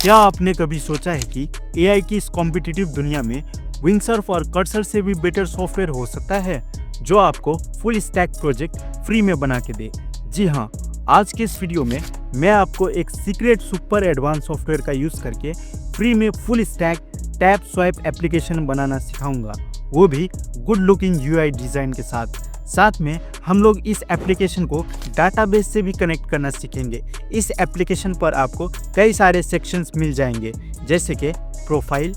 क्या आपने कभी सोचा है कि एआई की इस कॉम्पिटिटिव दुनिया में विंडसर्फ और कर्सर से भी बेटर सॉफ्टवेयर हो सकता है जो आपको फुल स्टैक प्रोजेक्ट फ्री में बना के दे? जी हाँ, आज के इस वीडियो में मैं आपको एक सीक्रेट सुपर एडवांस सॉफ्टवेयर का यूज करके फ्री में full stack tap swipe application बनाना सिखाऊंगा, वो भी गुड लुकिंग यूआई डिजाइन के साथ। साथ में हम लोग इस एप्लीकेशन को डाटाबेस से भी कनेक्ट करना सीखेंगे। इस एप्लीकेशन पर आपको कई सारे सेक्शंस मिल जाएंगे, जैसे कि profile,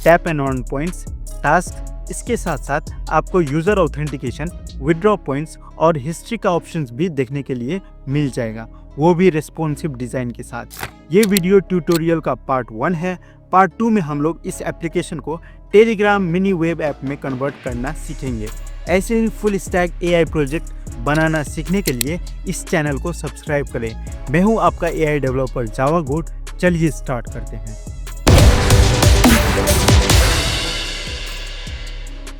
tap and on points, task. इसके साथ साथ आपको यूजर ऑथेंटिकेशन, विड्रॉ पॉइंट्स और हिस्ट्री का ऑप्शंस भी देखने के लिए मिल जाएगा, वो भी रेस्पॉन्सिव डिज़ाइन के साथ। ये वीडियो ट्यूटोरियल का पार्ट 1 है। पार्ट 2 में हम लोग इस एप्लीकेशन को टेलीग्राम मिनी वेब ऐप में कन्वर्ट करना सीखेंगे। ऐसे ही फुल स्टैक एआई प्रोजेक्ट बनाना सीखने के लिए इस चैनल को सब्सक्राइब करें। मैं हूं आपका एआई डेवलपर जावा गोट। चलिए स्टार्ट करते हैं।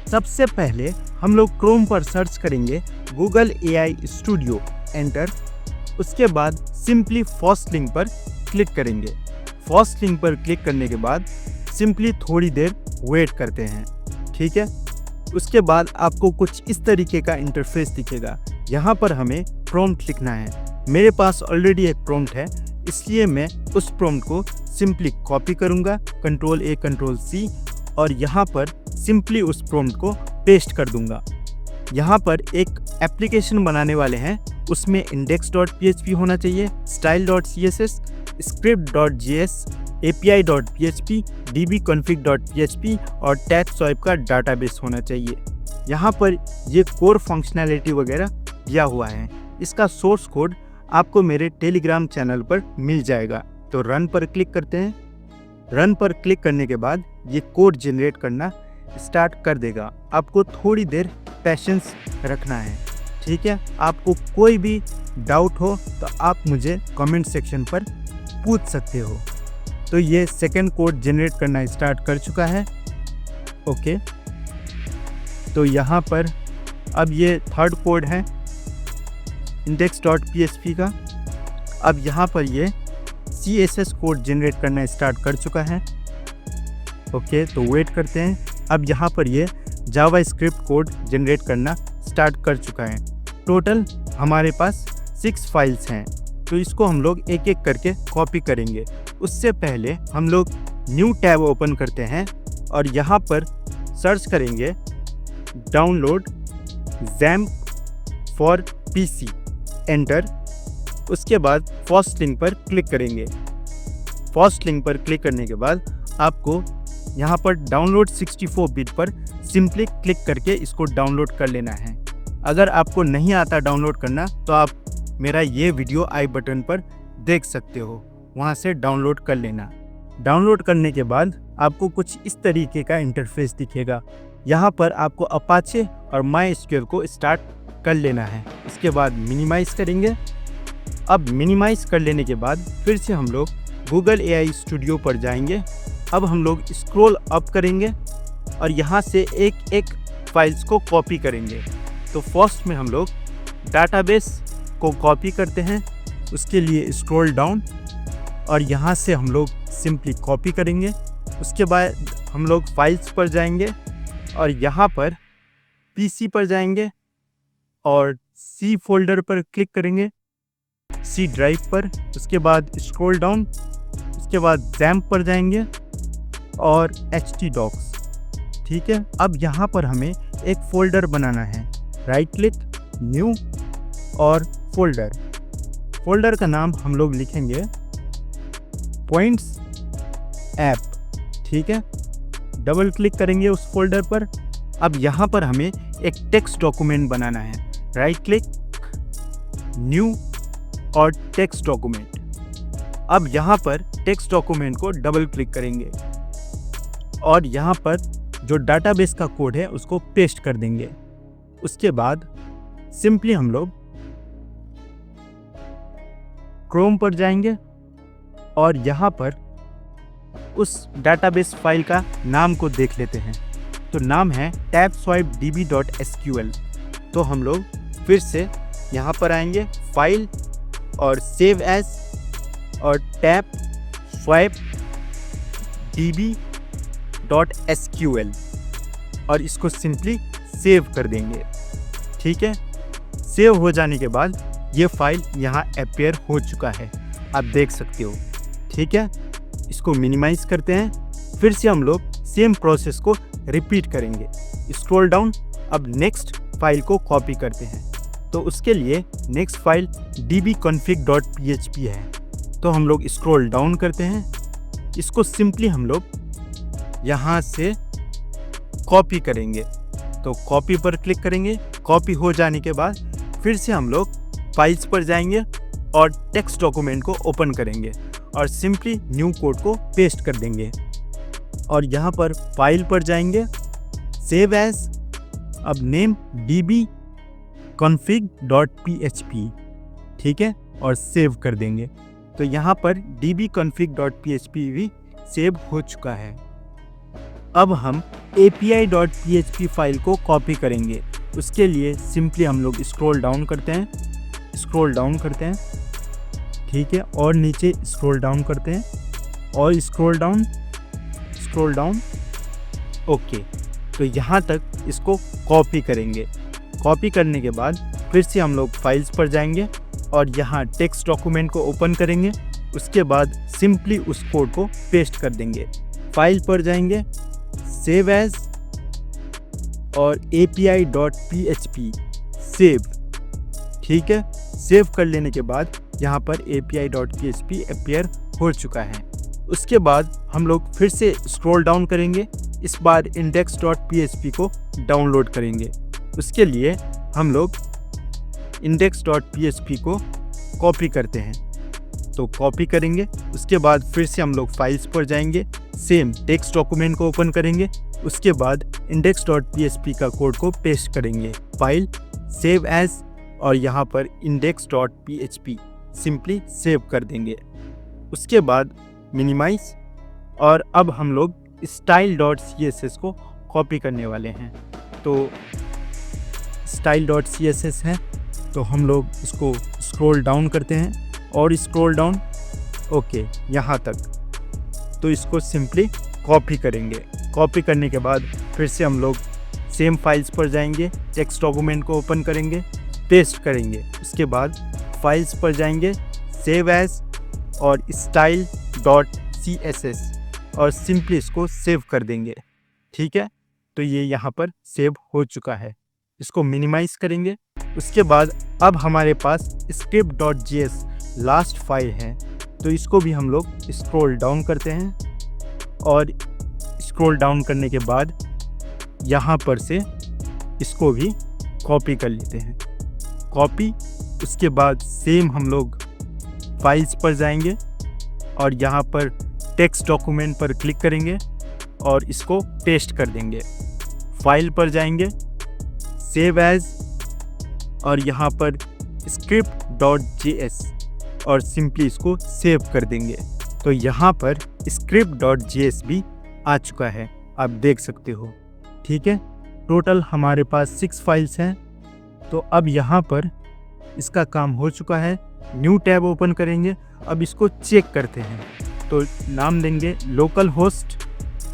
सबसे पहले हम लोग क्रोम पर सर्च करेंगे गूगल एआई स्टूडियो, एंटर। उसके बाद सिंपली फर्स्ट लिंक पर क्लिक करेंगे। फर्स्ट लिंक पर क्लिक करने के बाद सिंपली थोड़ी देर वेट करते हैं, ठीक है। उसके बाद आपको कुछ इस तरीके का इंटरफेस दिखेगा। यहाँ पर हमें प्रॉम्प्ट लिखना है। मेरे पास ऑलरेडी एक प्रॉम्प्ट है, इसलिए मैं उस प्रॉम्प्ट को सिंपली कॉपी करूँगा, Ctrl+A Ctrl+C, और यहाँ पर सिंपली उस प्रॉम्प्ट को पेस्ट कर दूंगा। यहाँ पर एक एप्लीकेशन बनाने वाले हैं, उसमें index.php होना चाहिए, style.css, script.js, api.php, dbconfig.php और टैप स्वाइप का डाटाबेस होना चाहिए। यहाँ पर ये कोर फंक्शनैलिटी वगैरह दिया हुआ है। इसका सोर्स कोड आपको मेरे टेलीग्राम चैनल पर मिल जाएगा। तो रन पर क्लिक करते हैं। रन पर क्लिक करने के बाद ये कोड जनरेट करना स्टार्ट कर देगा। आपको थोड़ी देर पेशेंस रखना है, ठीक है। आपको कोई भी डाउट हो तो आप मुझे कमेंट सेक्शन पर पूछ सकते हो। तो ये सेकंड कोड जनरेट करना स्टार्ट कर चुका है, ओके। तो यहाँ पर अब ये थर्ड कोड है index.php का। अब यहाँ पर ये CSS कोड जनरेट करना स्टार्ट कर चुका है, ओके। तो वेट करते हैं। अब यहाँ पर ये जावास्क्रिप्ट कोड जनरेट करना स्टार्ट कर चुका है। टोटल हमारे पास 6 फाइल्स हैं, तो इसको हम लोग एक एक करके कॉपी करेंगे। उससे पहले हम लोग न्यू टैब ओपन करते हैं और यहाँ पर सर्च करेंगे download XAMPP for PC, enter. उसके बाद फर्स्ट लिंक पर क्लिक करेंगे। फर्स्ट लिंक पर क्लिक करने के बाद आपको यहाँ पर डाउनलोड 64 बिट पर सिंपली क्लिक करके इसको डाउनलोड कर लेना है। अगर आपको नहीं आता डाउनलोड करना तो आप मेरा ये वीडियो आई बटन पर देख सकते हो, वहाँ से डाउनलोड कर लेना। डाउनलोड करने के बाद आपको कुछ इस तरीके का इंटरफेस दिखेगा। यहाँ पर आपको अपाचे और MySQL को स्टार्ट कर लेना है। इसके बाद मिनिमाइज़ करेंगे। अब मिनिमाइज़ कर लेने के बाद फिर से हम लोग गूगल एआई स्टूडियो पर जाएंगे। अब हम लोग स्क्रॉल अप करेंगे और यहाँ से एक एक फाइल्स को कॉपी करेंगे। तो फर्स्ट में हम लोग डाटाबेस को कॉपी करते हैं, उसके लिए स्क्रॉल डाउन और यहाँ से हम लोग सिंपली कॉपी करेंगे। उसके बाद हम लोग फाइल्स पर जाएंगे और यहाँ पर PC पर जाएंगे और C फोल्डर पर क्लिक करेंगे, C ड्राइव पर। उसके बाद स्क्रॉल डाउन, उसके बाद XAMPP पर जाएंगे और htdocs, ठीक है। अब यहाँ पर हमें एक फोल्डर बनाना है। राइट क्लिक, न्यू और फोल्डर। फोल्डर का नाम हम लोग लिखेंगे पॉइंट्स ऐप, ठीक है। डबल क्लिक करेंगे उस फोल्डर पर। अब यहाँ पर हमें एक टेक्स्ट डॉक्यूमेंट बनाना है। राइट क्लिक, न्यू और टेक्स्ट डॉक्यूमेंट। अब यहाँ पर टेक्स्ट डॉक्यूमेंट को डबल क्लिक करेंगे और यहाँ पर जो डाटाबेस का कोड है उसको पेस्ट कर देंगे। उसके बाद सिंपली हम लोग क्रोम पर जाएंगे और यहाँ पर उस डाटाबेस फाइल का नाम को देख लेते हैं। तो नाम है tapswipedb.sql। तो हम लोग फिर से यहाँ पर आएंगे, फाइल और सेव एज और टैप स्वाइप db.sql और इसको सिंपली सेव कर देंगे। ठीक है, सेव हो जाने के बाद ये फाइल यहाँ अपीयर हो चुका है, आप देख सकते हो। ठीक है, इसको मिनिमाइज करते हैं, फिर से हम लोग सेम प्रोसेस को रिपीट करेंगे। स्क्रॉल डाउन, अब नेक्स्ट फाइल को कॉपी करते हैं। तो उसके लिए नेक्स्ट फाइल dbconfig.php है, तो हम लोग स्क्रॉल डाउन करते हैं, इसको सिंपली हम लोग यहाँ से कॉपी करेंगे। तो कॉपी पर क्लिक करेंगे, कॉपी हो जाने के बाद फिर से हम लोग फाइल्स पर जाएंगे और टेक्स्ट डॉक्यूमेंट को ओपन करेंगे और सिंपली न्यू कोड को पेस्ट कर देंगे और यहाँ पर फाइल पर जाएंगे, सेव एज, अब नेम dbconfig.php, ठीक है, और सेव कर देंगे। तो यहाँ पर dbconfig.php भी सेव हो चुका है। अब हम api.php फाइल को कॉपी करेंगे। उसके लिए सिंपली हम लोग स्क्रॉल डाउन करते हैं, ठीक है, और नीचे स्क्रॉल डाउन करते हैं और स्क्रॉल डाउन, ओके। तो यहाँ तक इसको कॉपी करेंगे। कॉपी करने के बाद फिर से हम लोग फाइल्स पर जाएंगे और यहाँ टेक्स्ट डॉक्यूमेंट को ओपन करेंगे। उसके बाद सिंपली उस कोड को पेस्ट कर देंगे। फाइल पर जाएंगे, सेव एज और api.php सेव, ठीक है। सेव कर लेने के बाद यहाँ पर api.php अपीयर हो चुका है। उसके बाद हम लोग फिर से स्क्रॉल डाउन करेंगे, इस बार index.php को डाउनलोड करेंगे। उसके लिए हम लोग index.php को कॉपी करते हैं, तो कॉपी करेंगे। उसके बाद फिर से हम लोग फाइल्स पर जाएंगे, सेम टेक्स्ट डॉक्यूमेंट को ओपन करेंगे। उसके बाद index.php का कोड को पेस्ट करेंगे, फाइल, सेव एज और यहाँ पर index.php सिंपली सेव कर देंगे। उसके बाद मिनिमाइज और अब हम लोग style.css को कॉपी करने वाले हैं। तो style.css है, तो हम लोग इसको स्क्रॉल डाउन करते हैं और स्क्रॉल डाउन, ओके, यहाँ तक। तो इसको सिंपली कॉपी करेंगे। कॉपी करने के बाद फिर से हम लोग सेम फाइल्स पर जाएंगे, टेक्स्ट डॉक्यूमेंट को ओपन करेंगे, पेस्ट करेंगे। उसके बाद फाइल्स पर जाएंगे, सेव एज और style.css और सिंपली इसको सेव कर देंगे, ठीक है। तो ये यहाँ पर सेव हो चुका है। इसको मिनिमाइज करेंगे। उसके बाद अब हमारे पास script.js लास्ट फाइल है, तो इसको भी हम लोग स्क्रॉल डाउन करते हैं और स्क्रॉल डाउन करने के बाद यहाँ पर से इसको भी कॉपी कर लेते हैं, कॉपी। उसके बाद सेम हम लोग फाइल्स पर जाएंगे और यहाँ पर टेक्स्ट डॉक्यूमेंट पर क्लिक करेंगे और इसको पेस्ट कर देंगे। फाइल पर जाएंगे, सेव एज और यहाँ पर script.js और सिंपली इसको सेव कर देंगे। तो यहाँ पर script.js भी आ चुका है, आप देख सकते हो, ठीक है। टोटल हमारे पास 6 फाइल्स हैं। तो अब यहाँ पर इसका काम हो चुका है। न्यू टैब ओपन करेंगे, अब इसको चेक करते हैं। तो नाम देंगे लोकल होस्ट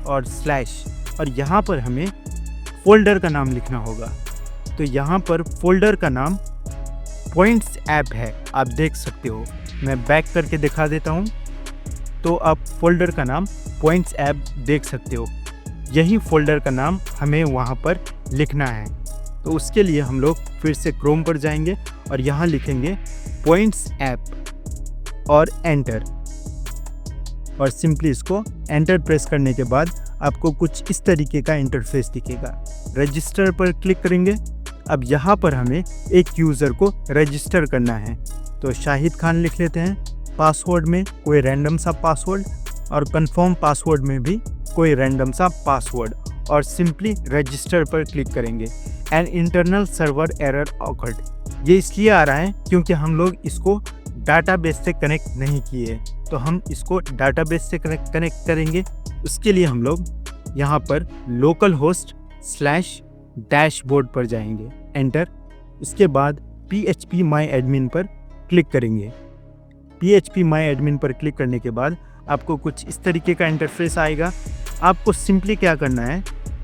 और स्लैश, और यहाँ पर हमें फोल्डर का नाम लिखना होगा। तो यहाँ पर फोल्डर का नाम पॉइंट्स ऐप है, आप देख सकते हो। मैं बैक करके दिखा देता हूँ, तो आप फोल्डर का नाम पॉइंट्स ऐप देख सकते हो। यही फोल्डर का नाम हमें वहाँ पर लिखना है। तो उसके लिए हम लोग फिर से क्रोम पर जाएंगे और यहाँ लिखेंगे पॉइंट्स ऐप और एंटर, और सिंपली इसको एंटर प्रेस करने के बाद आपको कुछ इस तरीके का इंटरफेस दिखेगा। रजिस्टर पर क्लिक करेंगे। अब यहाँ पर हमें एक यूज़र को रजिस्टर करना है, तो शाहिद खान लिख लेते हैं। पासवर्ड में कोई रैंडम सा पासवर्ड और कंफर्म पासवर्ड में भी कोई रैंडम सा पासवर्ड, और सिंपली रजिस्टर पर क्लिक करेंगे। An internal server error awkward, ये इसलिए आ रहा है क्योंकि हम लोग इसको डाटाबेस से कनेक्ट नहीं किए, तो हम इसको डाटाबेस से कनेक्ट करेंगे। उसके लिए हम लोग यहाँ पर लोकल होस्ट स्लैश डैशबोर्ड पर जाएंगे, एंटर। उसके बाद php my admin पर क्लिक करेंगे। php my admin पर क्लिक करने के बाद आपको कुछ इस तरीके का इंटरफेस आएगा। आपको सिंपली क्या करना है,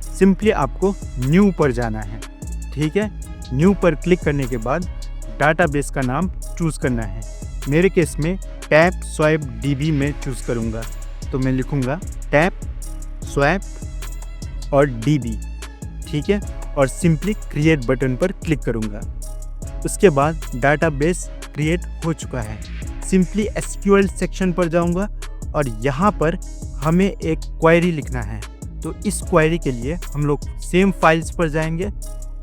सिंपली आपको न्यू पर जाना है। ठीक है, न्यू पर क्लिक करने के बाद डाटाबेस का नाम चूज़ करना है। मेरे केस में टैप स्वैप डीबी में चूज़ करूँगा, तो मैं लिखूँगा टैप स्वैप और डीबी। ठीक है, और सिंपली क्रिएट बटन पर क्लिक करूँगा। उसके बाद डाटाबेस क्रिएट हो चुका है। सिंपली एसक्यूएल सेक्शन पर जाऊँगा और यहाँ पर हमें एक क्वेरी लिखना है। तो इस क्वेरी के लिए हम लोग सेम फाइल्स पर जाएंगे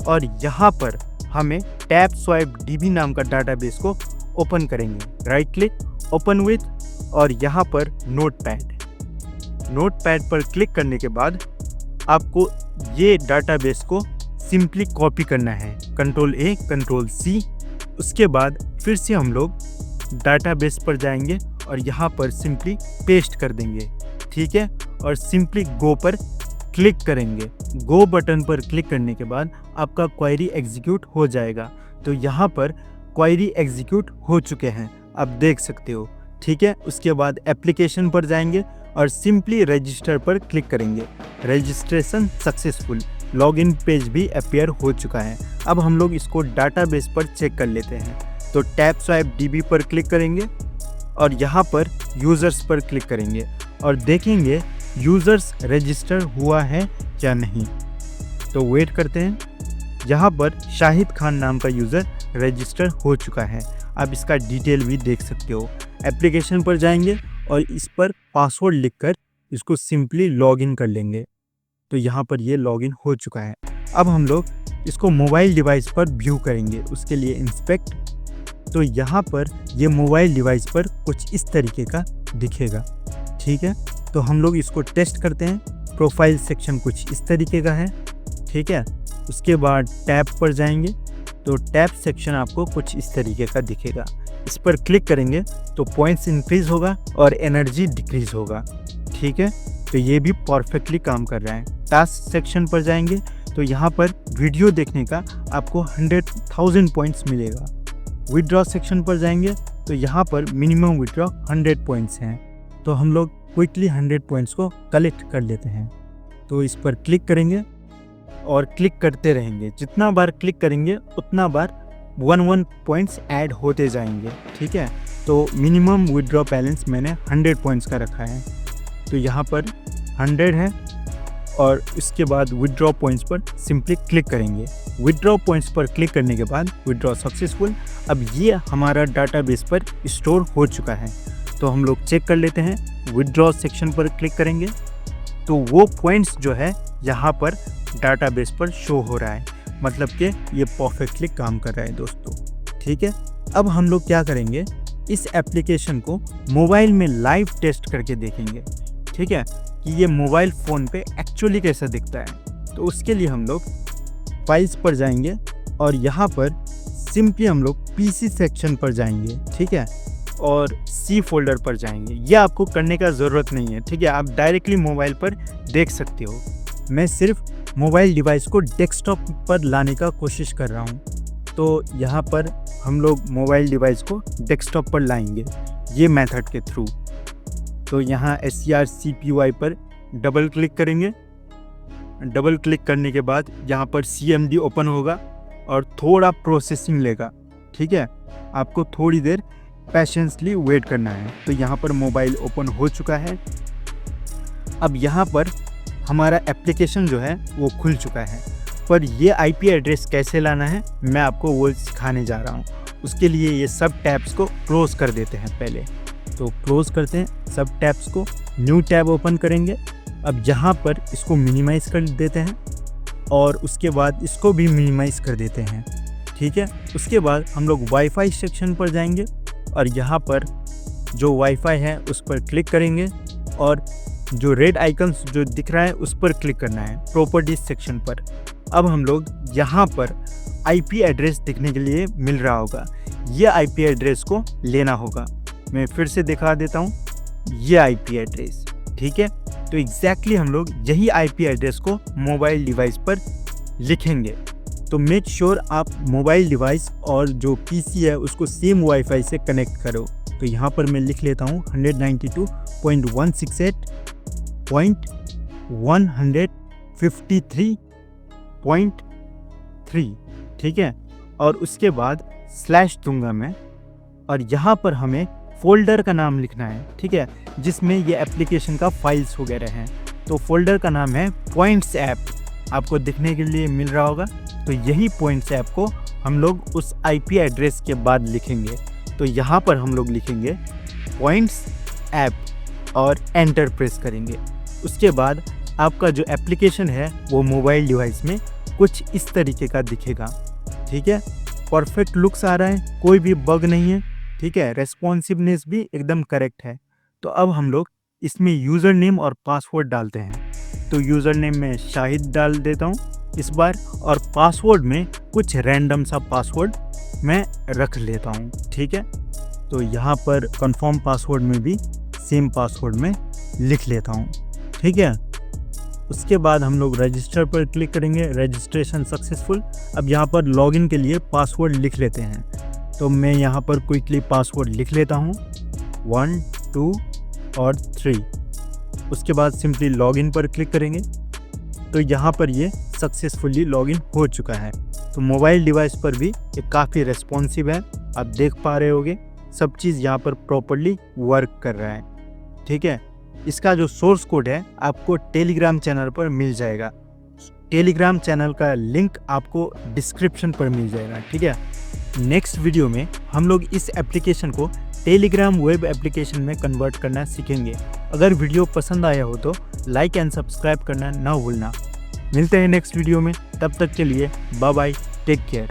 और यहाँ पर हमें टैप स्वैप डीबी नाम का डाटाबेस को ओपन करेंगे। राइट क्लिक ओपन विथ, और यहाँ पर नोटपैड पर क्लिक करने के बाद आपको ये डाटाबेस को सिंपली कॉपी करना है, Ctrl+A Ctrl+C। उसके बाद फिर से हम लोग डाटाबेस पर जाएंगे और यहाँ पर सिंपली पेस्ट कर देंगे। ठीक है, और सिंपली गो पर क्लिक करेंगे। गो बटन पर क्लिक करने के बाद आपका क्वेरी एग्जीक्यूट हो जाएगा। तो यहाँ पर क्वेरी एग्जीक्यूट हो चुके हैं, आप देख सकते हो। ठीक है, उसके बाद एप्लीकेशन पर जाएंगे और सिंपली रजिस्टर पर क्लिक करेंगे। रजिस्ट्रेशन सक्सेसफुल, लॉगिन पेज भी अपीयर हो चुका है। अब हम लोग इसको डाटाबेस पर चेक कर लेते हैं। तो टैप स्वैप डीबी पर क्लिक करेंगे और यहाँ पर यूज़र्स पर क्लिक करेंगे और देखेंगे यूज़र्स रजिस्टर हुआ है या नहीं। तो वेट करते हैं। यहाँ पर शाहिद खान नाम का यूज़र रजिस्टर हो चुका है, आप इसका डिटेल भी देख सकते हो। एप्लीकेशन पर जाएंगे और इस पर पासवर्ड लिखकर इसको सिंपली लॉगिन कर लेंगे। तो यहाँ पर ये लॉगिन हो चुका है। अब हम लोग इसको मोबाइल डिवाइस पर व्यू करेंगे, उसके लिए इंस्पेक्ट। तो यहाँ पर ये मोबाइल डिवाइस पर कुछ इस तरीके का दिखेगा। ठीक है, तो हम लोग इसको टेस्ट करते हैं। प्रोफाइल सेक्शन कुछ इस तरीके का है। ठीक है, उसके बाद टैब पर जाएंगे तो टैब सेक्शन आपको कुछ इस तरीके का दिखेगा। इस पर क्लिक करेंगे तो पॉइंट्स इंक्रीज होगा और एनर्जी डिक्रीज होगा। ठीक है, तो ये भी परफेक्टली काम कर रहा है। टास्क सेक्शन पर जाएंगे तो यहाँ पर वीडियो देखने का आपको 100,000 पॉइंट्स मिलेगा। विड्रॉ सेक्शन पर जाएंगे तो यहाँ पर मिनिमम विड्रॉ 100 पॉइंट्स हैं। तो हम लोग क्विकली 100 पॉइंट्स को कलेक्ट कर लेते हैं। तो इस पर क्लिक करेंगे और क्लिक करते रहेंगे। जितना बार क्लिक करेंगे उतना बार 1 पॉइंट्स ऐड होते जाएंगे। ठीक है, तो मिनिमम विड्रॉ बैलेंस मैंने 100 पॉइंट्स का रखा है। तो यहाँ पर 100 है और इसके बाद विड्रॉ पॉइंट्स पर सिंपली क्लिक करेंगे। विड्रॉ पॉइंट्स पर क्लिक करने के बाद विड्रॉ सक्सेसफुल। अब ये हमारा डाटाबेस पर स्टोर हो चुका है। तो हम लोग चेक कर लेते हैं। विड्रॉ सेक्शन पर क्लिक करेंगे तो वो पॉइंट्स जो है यहाँ पर डाटाबेस पर शो हो रहा है, मतलब कि ये परफेक्टली काम कर रहा है दोस्तों। ठीक है, अब हम लोग क्या करेंगे, इस एप्लीकेशन को मोबाइल में लाइव टेस्ट करके देखेंगे। ठीक है, कि ये मोबाइल फ़ोन पे एक्चुअली कैसा दिखता है। तो उसके लिए हम लोग फाइल्स पर जाएंगे और यहाँ पर सिंपली हम लोग पीसी सेक्शन पर जाएंगे। ठीक है, और सी फोल्डर पर जाएंगे। ये आपको करने का ज़रूरत नहीं है। ठीक है, आप डायरेक्टली मोबाइल पर देख सकते हो। मैं सिर्फ मोबाइल डिवाइस को डेस्कटॉप पर लाने का कोशिश कर रहा हूँ। तो यहाँ पर हम लोग मोबाइल डिवाइस को डेस्कटॉप पर लाएंगे ये मेथड के थ्रू। तो यहाँ SCR-CPY पर डबल क्लिक करेंगे। डबल क्लिक करने के बाद यहाँ पर CMD ओपन होगा और थोड़ा प्रोसेसिंग लेगा। ठीक है, आपको थोड़ी देर पेशेंसली वेट करना है। तो यहाँ पर मोबाइल ओपन हो चुका है। अब यहाँ पर हमारा एप्लीकेशन जो है वो खुल चुका है, पर ये IP एड्रेस कैसे लाना है मैं आपको वो सिखाने जा रहा हूँ। उसके लिए ये सब टैब्स को क्लोज़ कर देते हैं पहले। तो क्लोज़ करते हैं सब टैब्स को, न्यू टैब ओपन करेंगे। अब यहाँ पर इसको मिनिमाइज़ कर देते हैं और उसके बाद इसको भी मिनिमाइज़ कर देते हैं। ठीक है, उसके बाद हम लोग वाईफाई सेक्शन पर जाएंगे और यहाँ पर जो वाईफाई है उस पर क्लिक करेंगे और जो रेड आइकन्स जो दिख रहा है उस पर क्लिक करना है प्रॉपर्टीज सेक्शन पर। अब हम लोग यहाँ पर IP एड्रेस दिखने के लिए मिल रहा होगा, ये IP एड्रेस को लेना होगा। मैं फिर से दिखा देता हूँ, ये IP एड्रेस। ठीक है, तो एग्जैक्टली हम लोग यही IP एड्रेस को मोबाइल डिवाइस पर लिखेंगे। तो मेक श्योर आप मोबाइल डिवाइस और जो PC है उसको सेम वाईफाई से कनेक्ट करो। तो यहाँ पर मैं लिख लेता हूँ 192 168.153.3, ठीक है। और उसके बाद स्लैश दूंगा मैं, और यहाँ पर हमें फोल्डर का नाम लिखना है, ठीक है, जिसमें ये एप्लीकेशन का फाइल्स वगैरह हैं। तो फोल्डर का नाम है पॉइंट्स ऐप, आपको दिखने के लिए मिल रहा होगा। तो यही पॉइंट्स ऐप को हम लोग उस आईपी एड्रेस के बाद लिखेंगे। तो यहाँ पर हम लोग लिखेंगे पॉइंट्स ऐप और एंटर प्रेस करेंगे। उसके बाद आपका जो एप्लीकेशन है वो मोबाइल डिवाइस में कुछ इस तरीके का दिखेगा, ठीक है। परफेक्ट लुक्स आ रहा है, कोई भी बग नहीं है, ठीक है। रेस्पॉन्सिवनेस भी एकदम करेक्ट है। तो अब हम लोग इसमें यूज़र नेम और पासवर्ड डालते हैं। तो यूज़र नेम में शाहिद डाल देता हूँ इस बार, और पासवर्ड में कुछ रैंडम सा पासवर्ड मैं रख लेता हूँ, ठीक है। तो यहाँ पर कंफर्म पासवर्ड में भी सेम पासवर्ड में लिख लेता हूँ, ठीक है। उसके बाद हम लोग रजिस्टर पर क्लिक करेंगे, रजिस्ट्रेशन सक्सेसफुल। अब यहाँ पर लॉगिन के लिए पासवर्ड लिख लेते हैं। तो मैं यहाँ पर क्विकली पासवर्ड लिख लेता हूँ 1 2 और 3। उसके बाद सिंपली लॉगिन पर क्लिक करेंगे। तो यहाँ पर ये सक्सेसफुली लॉगिन हो चुका है। तो मोबाइल डिवाइस पर भी ये काफ़ी रेस्पॉन्सिव है, आप देख पा रहे होगे सब चीज़ यहाँ पर प्रॉपरली वर्क कर रहा है, ठीक है। इसका जो सोर्स कोड है आपको टेलीग्राम चैनल पर मिल जाएगा। टेलीग्राम चैनल का लिंक आपको डिस्क्रिप्शन पर मिल जाएगा, ठीक है। नेक्स्ट वीडियो में हम लोग इस एप्लीकेशन को टेलीग्राम वेब एप्लीकेशन में कन्वर्ट करना सीखेंगे। अगर वीडियो पसंद आया हो तो लाइक एंड सब्सक्राइब करना ना भूलना। मिलते हैं नेक्स्ट वीडियो में, तब तक के लिए बाय बाय, टेक केयर।